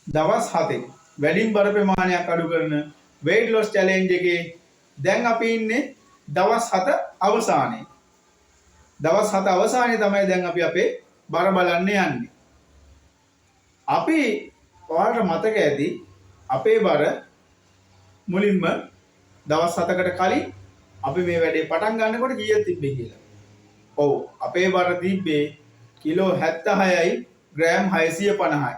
දවස් 7 වැඩිම බර ප්‍රමාණයක් අඩු කරන weight loss challenge එකේ දැන් අපි ඉන්නේ දවස් 7 අවසානයේ. දවස් 7 අවසානයේ තමයි දැන් අපි අපේ බර බලන්න යන්නේ. අපි ඔයාලට මතක ඇති අපේ බර මුලින්ම දවස් 7කට කලින් අපි මේ වැඩේ පටන් ගන්නකොට කීයක් තිබ්බේ කියලා. ඔව් අපේ බර තිබ්බේ කිලෝ 76යි ග්‍රෑම් 650යි.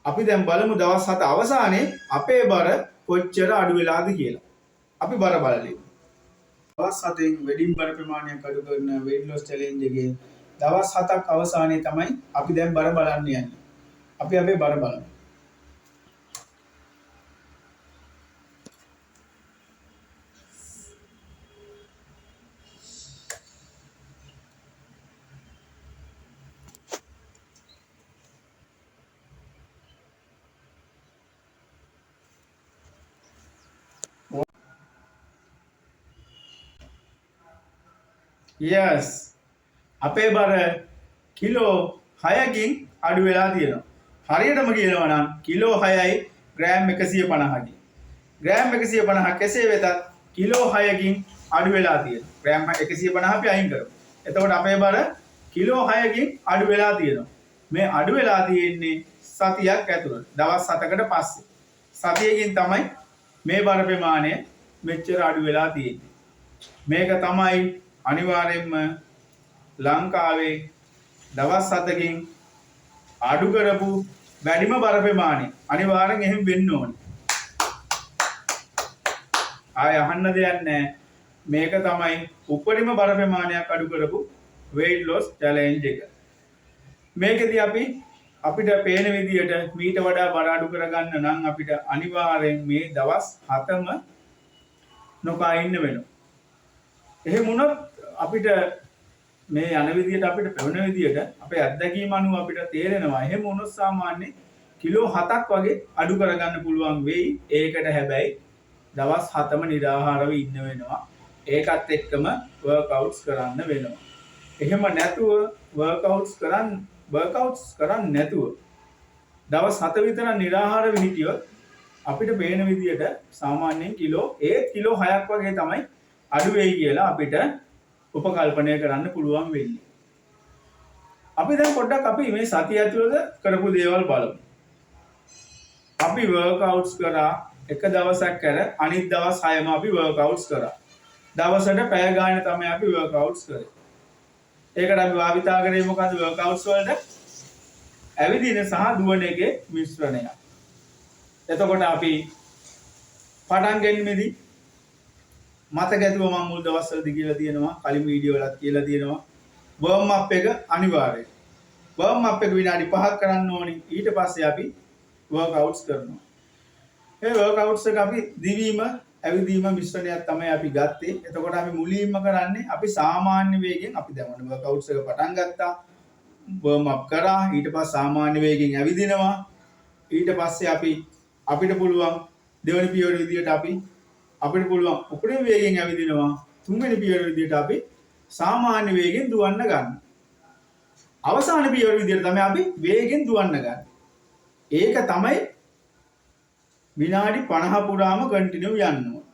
අපි දැන් බලමු දවස් 7 අවසානයේ අපේ බර කොච්චර අඩු වෙලාද කියලා. අපි බර බලමු. දවස් 7න් වැඩිම බර ප්‍රමාණයක් අඩු කරන weight loss challenge එකේ දවස් 7ක් අවසානයේ තමයි අපි දැන් බර බලන්න යන්නේ. අපි අපේ බර බලමු. yes අපේ බර කිලෝ 6කින් අඩු වෙලා තියෙනවා. හරියටම කියනවා නම් කිලෝ 6යි ග්‍රෑම් 150කින්. ග්‍රෑම් 150 කෙසේ වෙතත් කිලෝ 6කින් අඩු වෙලා තියෙනවා. ග්‍රෑම් 150 අපි අයින් කරමු. එතකොට අපේ බර කිලෝ 6කින් අඩු වෙලා තියෙනවා. මේ අඩු වෙලා තියෙන්නේ සතියක් ඇතුළත. දවස් 7කට පස්සේ. සතියකින් තමයි මේ බර ප්‍රමාණය මෙච්චර අඩු වෙලා තියෙන්නේ. මේක තමයි අනිවාර්යෙන්ම ලංකාවේ දවස් 7කින් අඩු කරපු වැඩිම බර ප්‍රමාණය. අනිවාර්යෙන් එහෙම වෙන්න ඕනේ. ආය අහන්න දෙයක් නැහැ. මේක තමයි උපරිම බර ප්‍රමාණයක් අඩු කරපු weight loss challenge එක. මේකදී අපිට පේන විදියට මීට වඩා බර අඩු කරගන්න නම් අපිට අනිවාර්යෙන් මේ දවස් 7ම නොකා ඉන්න වෙනවා. එහෙම වුණොත් අපිට මේ යන විදියට අපිට පෙවන විදියට අපේ අත්දැකීම අනුව අපිට තේරෙනවා එහෙම වුණොත් සාමාන්‍ය කිලෝ 7ක් වගේ අඩු කරගන්න පුළුවන් වෙයි. ඒකට හැබැයි දවස් 7ම නිරාහාරව ඉන්න වෙනවා. ඒකත් එක්කම වර්ක්අවුට්ස් කරන්න වෙනවා. එහෙම නැතුව වර්ක්අවුට්ස් කරන්න නැතුව දවස් 7 විතර නිරාහාරව හිටියොත් අපිට පේන විදියට සාමාන්‍යයෙන් කිලෝ 6ක් වගේ තමයි අඩු වෙයි කියලා අපිට උපකල්පනය කරන්න පුළුවන් වෙන්නේ. අපි දැන් පොඩ්ඩක් අපි මේ සතිය ඇතුළත කරපු දේවල් බලමු. අපි වර්ක්අවුට්ස් කරා එක දවසක් කර අනිත් දවස් 6ම අපි වර්ක්අවුට්ස් කරා. දවසට පැය ගානේ තමයි අපි වර්ක්අවුට්ස් කරේ. ඒකට අපි භාවිතා කරේ මොකද්ද වර්ක්අවුට්ස් වලට? ඇවිදින සහ දුවන එකේ මිශ්‍රණයක්. එතකොට අපි පටන් ගන්නෙදී මතක ඇතුව මම මුල් දවස්වලදී කියලා තියෙනවා කලින් වීඩියෝ වලත් කියලා තියෙනවා වර්ම් අප් එක අනිවාර්යයි. වර්ම් අප් එක විනාඩි 5ක් කරන්න ඕනි. ඊට පස්සේ අපි වර්ක්අවුට්ස් කරනවා. මේ වර්ක්අවුට්ස් එක අපි දිවීම ඇවිදීම මිශ්‍රණයක් තමයි අපි ගත්තේ. එතකොට අපි මුලින්ම කරන්නේ අපි සාමාන්‍ය වේගෙන් අපි දැන් වර්ක්අවුට්ස් එක පටන් ගත්තා. වර්ම් අප් කරා. ඊට පස්සේ සාමාන්‍ය වේගෙන් ඇවිදිනවා. ඊට පස්සේ අපිට පුළුවන් දෙවෙනි පියවර විදියට අපිට පුළුවන් උපරිම වේගෙන් ඇවිදිනවා. තුන්වෙනි පියවර විදියට අපි සාමාන්‍ය වේගෙන් දුවන්න ගන්න. අවසාන පියවර විදියට තමයි අපි වේගෙන් දුවන්න ගන්න. ඒක තමයි විනාඩි 50 පුරාම කන්ටිනියු යන්න ඕන.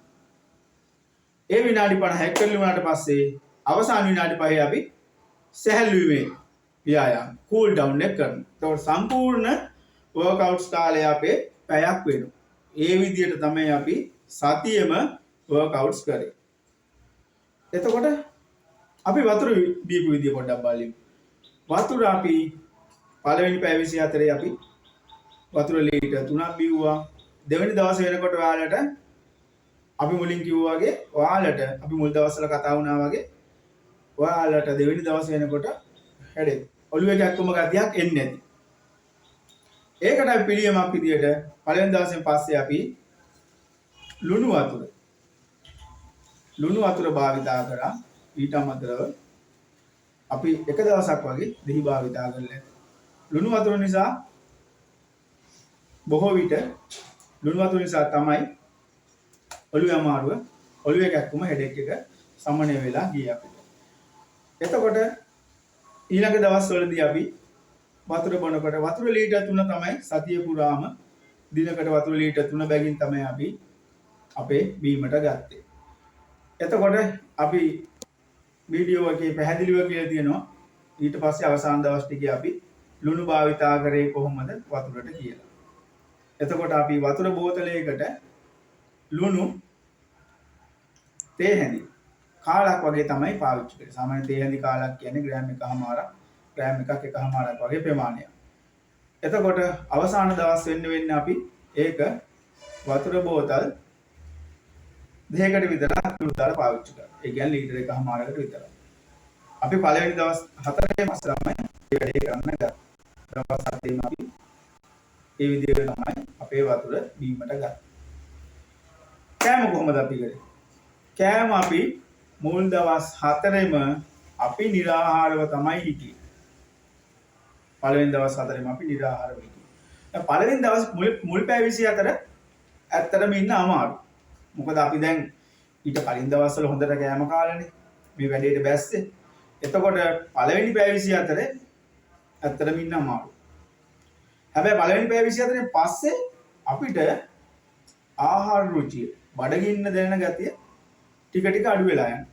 ඒ විනාඩි 50 එක්කල වුණාට පස්සේ අවසාන විනාඩි 5 අපි සැහැල්ලු වීමේ ව්‍යායාම කූල් ඩවුන් එක කරනවා. ඒතකොට සම්පූර්ණ වර්ක්අවුට්ස් කාලය අපේ පැයක් වෙනවා. ඒ විදියට තමයි අපි සතියෙම වර්ක්අවුට්ස් කරේ. එතකොට අපි වතුර දීපු විදිය පොඩ්ඩක් බලමු. වතුර අපි පළවෙනි පැය 24 අපි වතුර ලීටර් 3ක් බිව්වා. දෙවෙනි දවසේ වෙනකොට ඔයාලට අපි මුලින් කිව්වා වගේ ඔයාලට අපි මුල් දවස්වල කතා වුණා වගේ ඔයාලට දෙවෙනි දවසේ වෙනකොට හැඩේ ඔළුවේ කැක්කුම ගතියක් එන්නේ නැති. ඒකට අපි පිළියමක් විදියට පළවෙනි දවසෙන් පස්සේ අපි ලුණු වතුර භාවිතා කරා. ඊට අමතරව අපි එක දවසක් වගේ දෙහි භාවිතා කරලා ලුණු වතුර නිසා බොහෝ විට ලුණු වතුර නිසා තමයි ඔළුවේ අමාරුව ඔළුවේ කැක්කුම හෙඩෙක් එක සමනය වෙලා ගියේ අපිට. එතකොට ඊළඟ දවස්වලදී අපි වතුර බොනකොට වතුර ලීටර් 3 තමයි සතිය පුරාම දිනකට වතුර ලීටර් 3 බැගින් තමයි අපි අපේ බීමට ගත්තේ. එතකොට අපි වීඩියෝ එකේ පැහැදිලිව කියලා තියෙනවා ඊට පස්සේ අවසාන දවස් ටිකේ අපි ලුණු භාවිතා කරේ කොහොමද වතුරට කියලා. එතකොට අපි වතුර බෝතලයකට ලුණු තේ හැඳි කාලක් වගේ තමයි පාවිච්චි කරන්නේ. සාමාන්‍ය තේ හැඳි කාලක් කියන්නේ ග්‍රෑම් 1.5 ග්‍රෑම් 1.5ක් වගේ ප්‍රමාණයක්. එතකොට අවසාන දවස් වෙන්න අපි ඒක වතුර බෝතල් දෙකකට විතර ලුණු දාලා පාවිච්චි කරනවා. ඒ කියන්නේ ලීටර් 1.5කට විතර. අපි පළවෙනි දවස් 4 මාස තමයි මේ වැඩේ කරන්න ගත්තා. දවස් 7 අපි ඒ විදිහට තමයි අපේ වතුර බීමට ගත්තේ. කෑම කොහොමද අපි කරේ? කෑම අපි මුල් දවස් 4ෙම අපි निराहारව තමයි හිටියේ. පළවෙනි දවස් 4ෙම අපි निराहारව හිටියේ. දැන් පළවෙනි දවස් මුල් පැය 24 ඇත්තටම ඉන්න අමාරු. මොකද අපි දැන් ඊට කලින් දවස්වල හොඳට කෑම කාලානේ. මේ වැඩේට බැස්සේ. එතකොට පළවෙනි පැය 24 ඇත්තටම ඉන්න අමාරු. හැබැයි පළවෙනි පැය 24න් පස්සේ අපිට ආහාර රුචිය, බඩගින්න දැනෙන ගතිය ටික ටික අඩු වෙලා යනවා.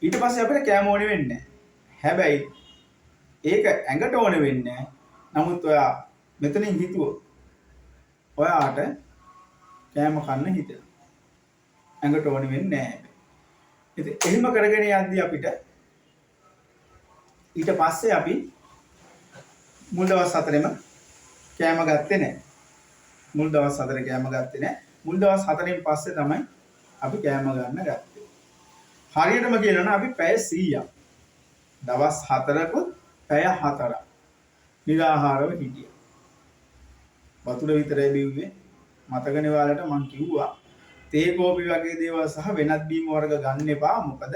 ඊට පස්සේ අපිට කෑම ඕනේ වෙන්නේ නැහැ. හැබැයි ඒක ඇඟට ඕනේ වෙන්නේ නැහැ. නමුත් ඔයා මෙතනින් හිතුවොත් ඔයාට කෑම කන්න හිතෙනවා. ඇඟට ඕනේ වෙන්නේ නැහැ. ඉතින් එහෙම කරගෙන යද්දී අපිට ඊට පස්සේ අපි මුල් දවස් 4ෙම කෑම ගත්තේ නැහැ. මුල් දවස් 4 කෑම ගත්තේ නැහැ. මුල් දවස් 4න් පස්සේ තමයි අපි කෑම ගන්න ගත්තේ. හරියටම කියනවා නම් අපි පැය 100ක් දවස් 4කුත් පැය 4ක් निराहारව හිටියා. වතුර විතරයි බිව්වේ. මතකනේ ඔයාලට මං කිව්වා තේ කෝපි වගේ දේවල් සහ වෙනත් බීම වර්ග ගන්න එපා. මොකද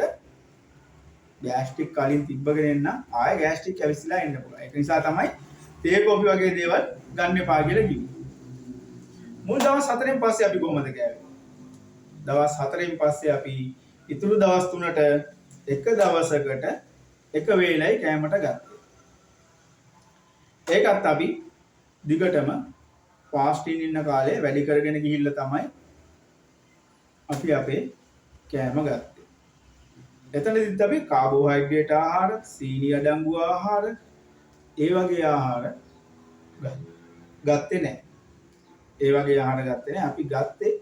ගෑස්ට්‍රික් කලින් තිබ්බගෙන එන්න ආයෙ ගෑස්ට්‍රික් ඇවිස්සලා එන්න පුළුවන්. ඒක නිසා තමයි තේ කෝපි වගේ දේවල් ගන්න එපා කියලා කිව්වේ. මුල් දවස් 4න් පස්සේ අපි කොහොමද කෑවේ? දවස් 4න් පස්සේ අපි ඉතුරු දවස් 3ට එක දවසකට එක වේලයි කෑමට ගත්තා. ඒකත් අපි දිගටම ෆාස්ටින් ඉන්න කාලේ වැඩි කරගෙන ගිහිල්ලා තමයි අපි අපේ කෑම ගත්තේ. එතනදිත් අපි කාබෝහයිඩ්‍රේට් ආහාර, සීනි අඩංගු ආහාර, ඒ වගේ ආහාර ගත්තේ නැහැ. ඒ වගේ ආහාර ගත්තේ නැහැ. අපි ගත්තේ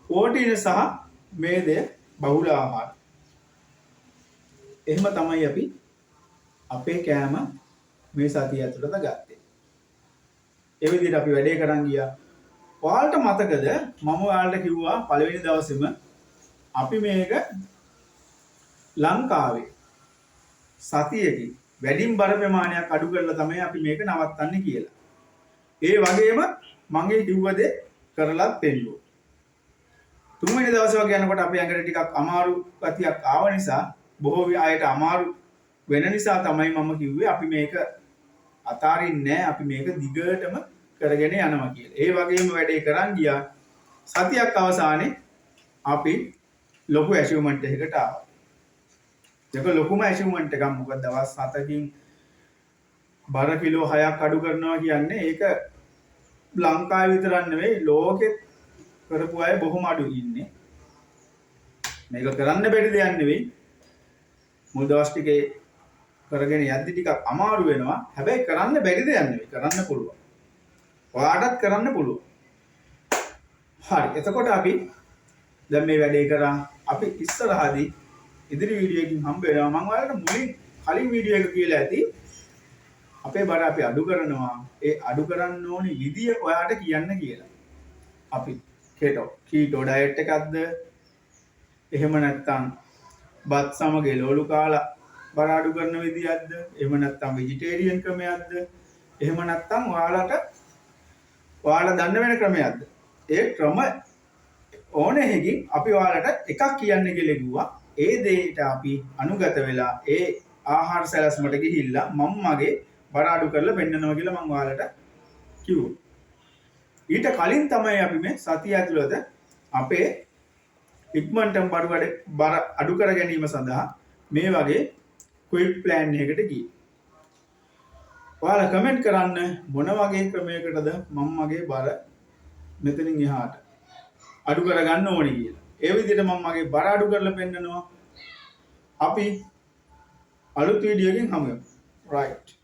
ප්‍රෝටීන සහ මේදය බහුල ආහාර. එහෙම තමයි අපි අපේ කෑම මේ සතිය ඇතුළත ගත්තේ. ඒ විදිහට අපි වැඩේ කරන් ගියා. ඔයාලට මතකද මම ඔයාලට කිව්වා පළවෙනි දවසේම අපි මේක ලංකාවේ සතියකින් වැඩිම බර ප්‍රමාණයක් අඩු කරලා තමයි අපි මේක නවත්තන්නේ කියලා. ඒ වගේම මගේ කිව්ව දේ කරලත් පෙන්නුවා. තුන්වෙනි දවසේ වගේ යනකොට අපේ ඇඟට ටිකක් අමාරු ගතියක් ආව නිසා බොහෝ අයට අමාරු වෙන නිසා තමයි මම කිව්වේ අපි මේක අතාරින්නේ නැහැ. අපි මේක දිගටම කරගෙන යනවා කියලා. ඒ වගේම වැඩේ කරන් ගියා. සතියක් අවසානයේ අපි ලොකු ඇචීව්මන්ට් එකකට ආවා. ඒක ලොකුම ඇචීව්මන්ට් එකක්. මොකද දවස් 7කින් බර කිලෝ 6ක් අඩු කරනවා කියන්නේ ඒක ලංකාවේ විතරක් නෙවෙයි ලෝකෙත් කරපු අය බොහොම අඩු ඉන්නේ. මේක කරන්න බැරි දෙයක් නෙවෙයි. මුල් දවස් ටිකේ කරගෙන යද්දි ටිකක් අමාරු වෙනවා. හැබැයි කරන්න බැරි දෙයක් නෙවෙයි. කරන්න පුළුවන්. ඔයාටත් කරන්න පුළුවන්. හරි. එතකොට අපි දැන් මේ වැඩේ කරා. අපි ඉස්සරහදී ඉදිරි වීඩියෝ එකකින් හම්බ වෙනවා. මම ඔයාලට කලින් වීඩියෝ එක කියලා ඇති. අපේ බර අපි අඩු කරනවා. ඒ අඩු කරන්න ඕනි විදිය ඔයාට කියන්න කියලා. අපි කීටෝ ඩයට් එකක්ද? එහෙම නැත්නම් බත් සමග එළවලු කාලා බර අඩු කරන විදියක්ද? එහෙම නැත්නම් වෙජිටේරියන් ක්‍රමයක්ද? එහෙම නැත්නම් ඔයාලා දන්න වෙන ක්‍රමයක්ද? ඒ ක්‍රම ඕනේ එකකින් අපි ඔයාලට එකක් කියන්න කියලා කිව්වා. ඒ දෙයට අපි අනුගත වෙලා ඒ ආහාර සැලැස්මට ගිහිල්ලා මම මගේ බර අඩු කරලා පෙන්නනවා කියලා මම ඔයාලට කිව්වා. ඊට කලින් තමයි අපි මේ සතිය ඇතුළත අපේ ඉක්මනටම බර අඩු කර ගැනීම සඳහා මේ වගේ ක්වික් ප්ලෑන් එකකට ගියේ. ඔයාලා කමෙන්ට් කරන්න මොන වගේ ක්‍රමයකටද මම මගේ බර මෙතනින් එහාට අඩු කරගන්න ඕනේ කියලා. ඒ විදිහට මම මගේ බර අඩු කරලා පෙන්නනවා. අපි අලුත් වීඩියෝ එකකින් හමු වෙමු. right